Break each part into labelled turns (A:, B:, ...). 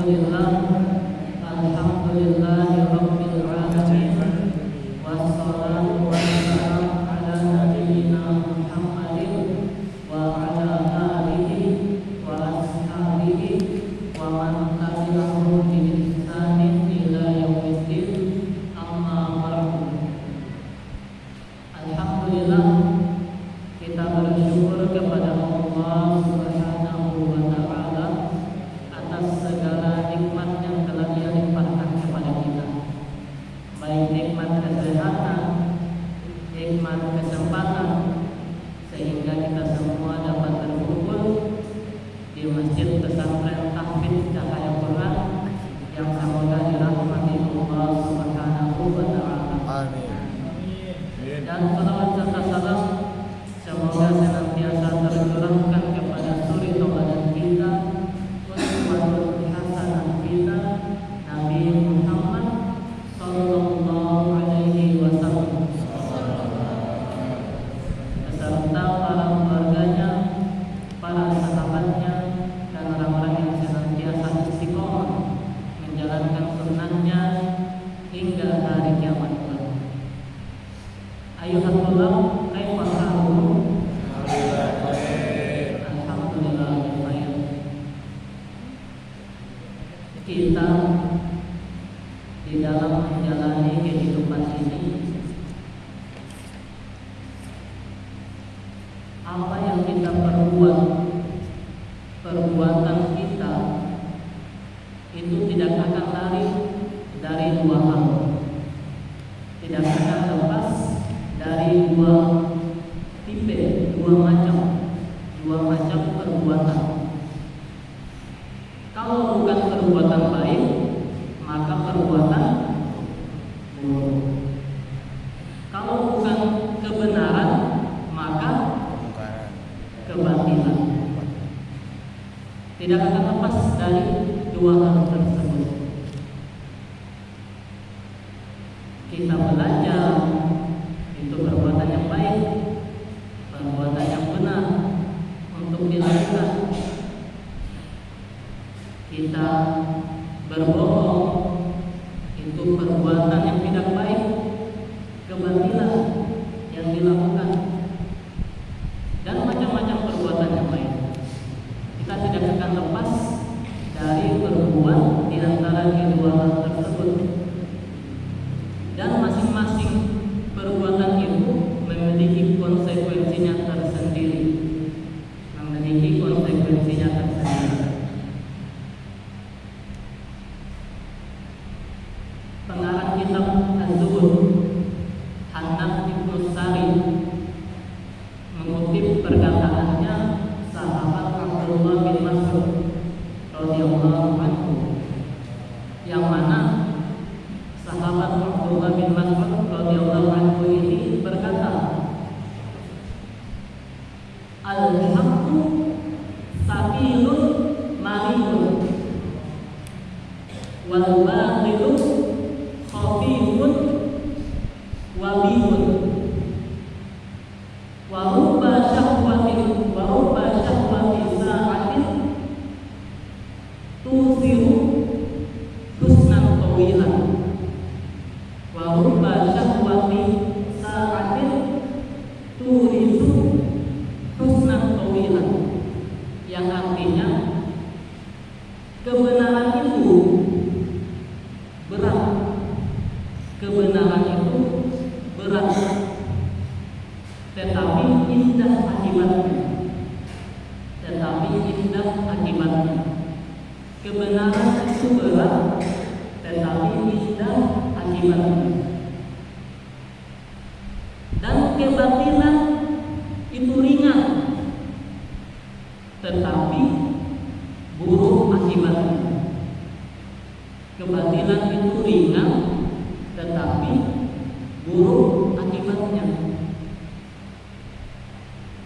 A: Alhamdulillah, alhamdulillahirabbil alamin. Wassalatu wassalamu ala nabiyyina Muhammadin wa ala alihi wa ashabihi wa man tabi'ahum bi ihsanin ila yaumiddin. Amma ba'du. Alhamdulillah, kita bersyukur kepada Allah Subhanahu wa taala atas segala nikmat yang telah Dia limpahkan kepada kita, baik nikmat kesehatan, nikmat kesempatan, sehingga kita semua dapat berkumpul di Masjid Pesantren Tahfidz Cahaya Quran yang semoga dirahmati Allah Subhanahu wa taala. Amin. Dan salawat serta salam semoga senantiasa tercurahkan kepada suri tauladan kita, uswatun hasanah kita, Nabi Muhammad sallallahu alaihi wasallam, beserta para keluarganya, para sahabatnya, dan orang-orang yang senantiasa istiqomah menjalankan sunnahnya hingga hari kiamat kelak. Ayuhat tulab, kaifa halum? Alhamdulillah baik. Kita di dalam menjalani kehidupan ini, apa yang kita perbuat, perbuatan kita itu tidak akan lari dari dua hal, tidak akan lepas dari dua tipe, dua macam perbuatan. Kalau bukan perbuatan baik, maka perbuatan buruk. Kalau bukan kebenaran, maka kebatilan. Tidak akan lepas dari dua hal tersebut. Kita belajar itu perbuatan yang baik, perbuatan yang benar untuk dilakukan. Kita berbohong itu perbuatan yang tidak baik, kebatilan yang dilakukan, dan macam-macam perbuatan yang baik. Kita tidak akan lepas dari berbuat di antara kedua hal tersebut, dan masing-masing perbuatan itu memiliki konsekuensinya tersendiri, Pengarang kitab Az-Zuhud, Hanaf Ibnu Sari, mengutip perkataannya sahabat Abdullah bin Mas'ud radhiyallahu anhu, yang mana sahabat Abdullah bin Mas'ud radhiyallahu anhu ini berkata, al-haqqu sabilun malimun wal batilu khafifun wabihun wa rubba syahwatin sa'atin tusiru husnan tawilan wa rubba syahwati sa'atin turisu husnan tawilan, yang artinya kebenaran itu berat, tetapi indah akibatnya. Kebenaran itu berat, tetapi indah akibatnya. Dan kebatilan itu ringan, tetapi buruk akibatnya. Kebatilan itu ringan, tetapi buruk akibatnya.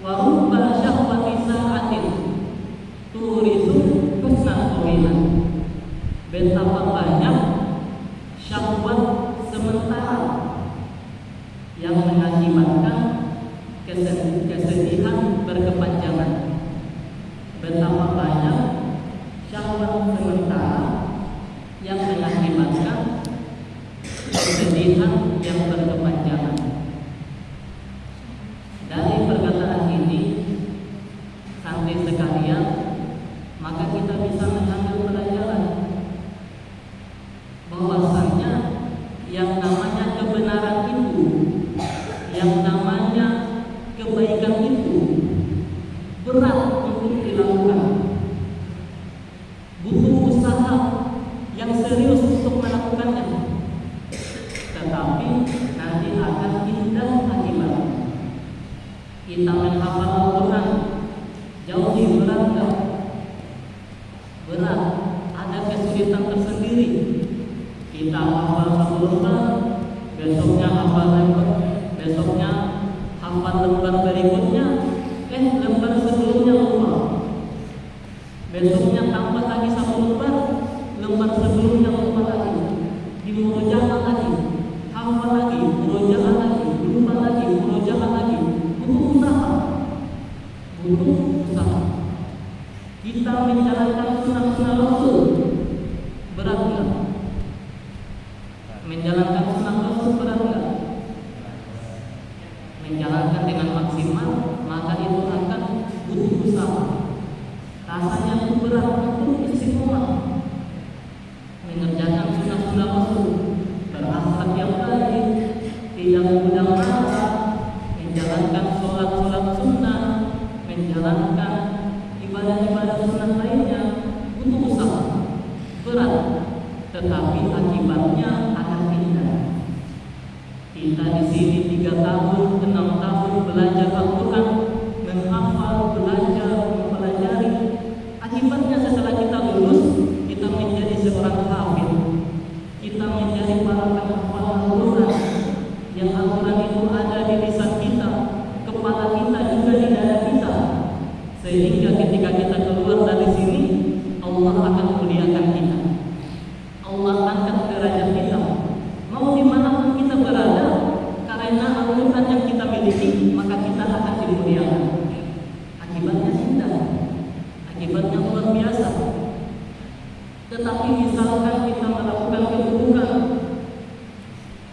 A: Wa rubba syahwati sa'atin turisu husnan tawilan. Betapa banyak syahwat sementara yang mengakibatkan kesedihan berkepanjangan. Betapa banyak syahwat sementara yang mengakibatkan kesedihan yang berkepanjangan. Dari perkataan ini, sampai sekalian, maka kita bisa mengambil pelajaran bahwasannya yang namanya kebenaran itu, yang namanya kebaikan itu berat untuk dilakukan, butuh usaha yang serius untuk melakukannya, tetapi nanti akan indah akibatnya. Kita menghafal Al-Quran jauh lebih berat, berat, ada kesulitan tersendiri. Kita hafal satu lembar, besoknya hafal lembar, besoknya hafal lembar berikutnya, lembar sebelumnya lupa. Besoknya tambah lagi satu lembar sebelumnya lupa lagi. Di murojaah lagi, hafal lagi, murojaah lagi, lupa lagi, murojaah lagi. Butuh usaha. Kita menjalankan sunnah-sunnah Rasul berat enggak? Menjalankan sunnah Rasul berat enggak? Menjalankan dengan maksimal, maka itu akan butuh usaha. Rasanya itu berat untuk istiqomah mengerjakan sunnah-sunnah Rasul, berakhlak yang baik, tidak mudah marah, menjalankan sholat-sholat sunnah, menjalankan ibadah-ibadah sunnah lainnya, butuh usaha, berat, tetapi akibatnya akan indah. Kita di sini 3 tahun, 6 tahun belajar Al-Quran, menghafal, belajar, mempelajari. Akibatnya setelah kita lulus, kita menjadi seorang hafid, kita menjadi para penghafal Al-Quran, yang Al-Quran itu ada di lisan kita, kepala kita juga di dada kita, sehingga ketika kita keluar dari sini, Allah akan muliakan kita, Allah angkat derajat kita, mau dimanapun kita berada, karena Al-Quran yang kita miliki, maka kita akan dimuliakan. Akibatnya indah, akibatnya luar biasa. Tetapi misalkan kita melakukan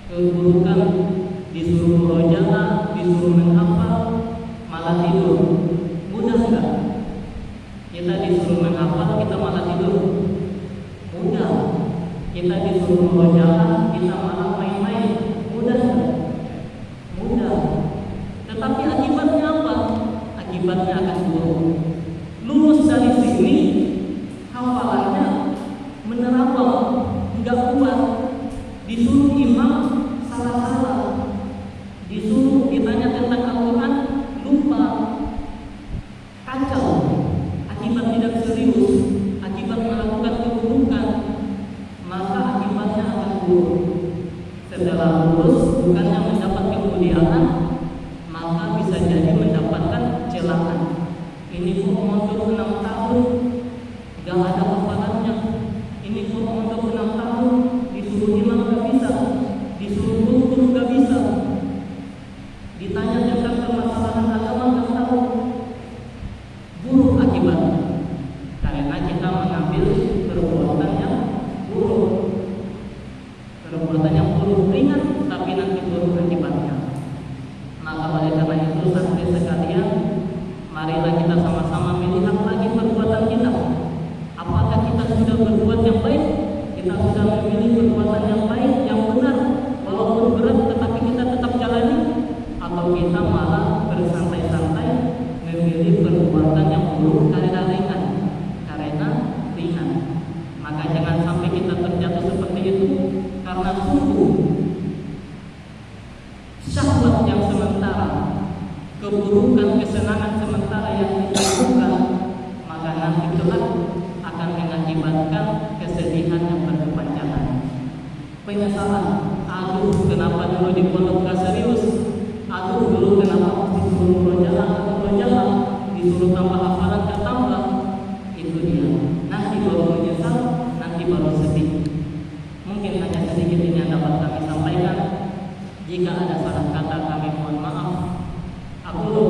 A: keburukan, disuruh murojaah, disuruh menghafal, malah tidur, mudah enggak? Kita disuruh menghafal, kita malah tidur, mudah. Kita disuruh murojaah, kita malah main-main, mudah enggak? Mudah. Tetapi akibatnya apa? Akibatnya akan buruk. Lulus dari sini, hafalannya menerawang, enggak kuat, disuruh imam salah-salah, disuruh ditanya tentang Al-Quran, lupa, kacau, akibat tidak serius, akibat melakukan keburukan, maka akibatnya akan buruk. Setelah lulus, bukannya mendapat kemuliaan, maka bisa jadi mendapatkan celaan. Ini kok mondok 6 tahun, gak ada hafalannya. Ini kok mondok 6 tahun, disuruh imam gak bisa, disuruh guru gak bisa, ditanya tentang permasalahan agama gak tahu. Buruk akibatnya, karena kita mengambil perbuatan yang buruk. Perbuatan yang buruk ringan, tapi nanti buruk akibatnya. Maka oleh karena itu, sampai sekalian, marilah kita sama-sama melihat lagi perbuatan kita. Apakah kita sudah berbuat yang baik? Kita sudah memilih perbuatan yang baik, yang benar, walaupun berat tetapi kita tetap jalani, atau kita malah bersantai-santai memilih perbuatan yang buruk karena ringan. Maka jangan sampai kita terjatuh seperti itu, karena sungguh syahwat yang sementara, keburukan, kesenangan sementara yang kita lakukan, maka nanti kelak akan mengakibatkan kesedihan yang berkepanjangan. Penyesalan, aduh kenapa dulu di pondok gak serius, aduh dulu kenapa mesti disuruh murojaah, disuruh tambah hafalan gak tambah. Itu dia, nanti baru menyesal, nanti baru sedih. Mungkin hanya sedikit ini yang dapat kami sampaikan. Jika ada salah kata, kami mohon maaf. Aku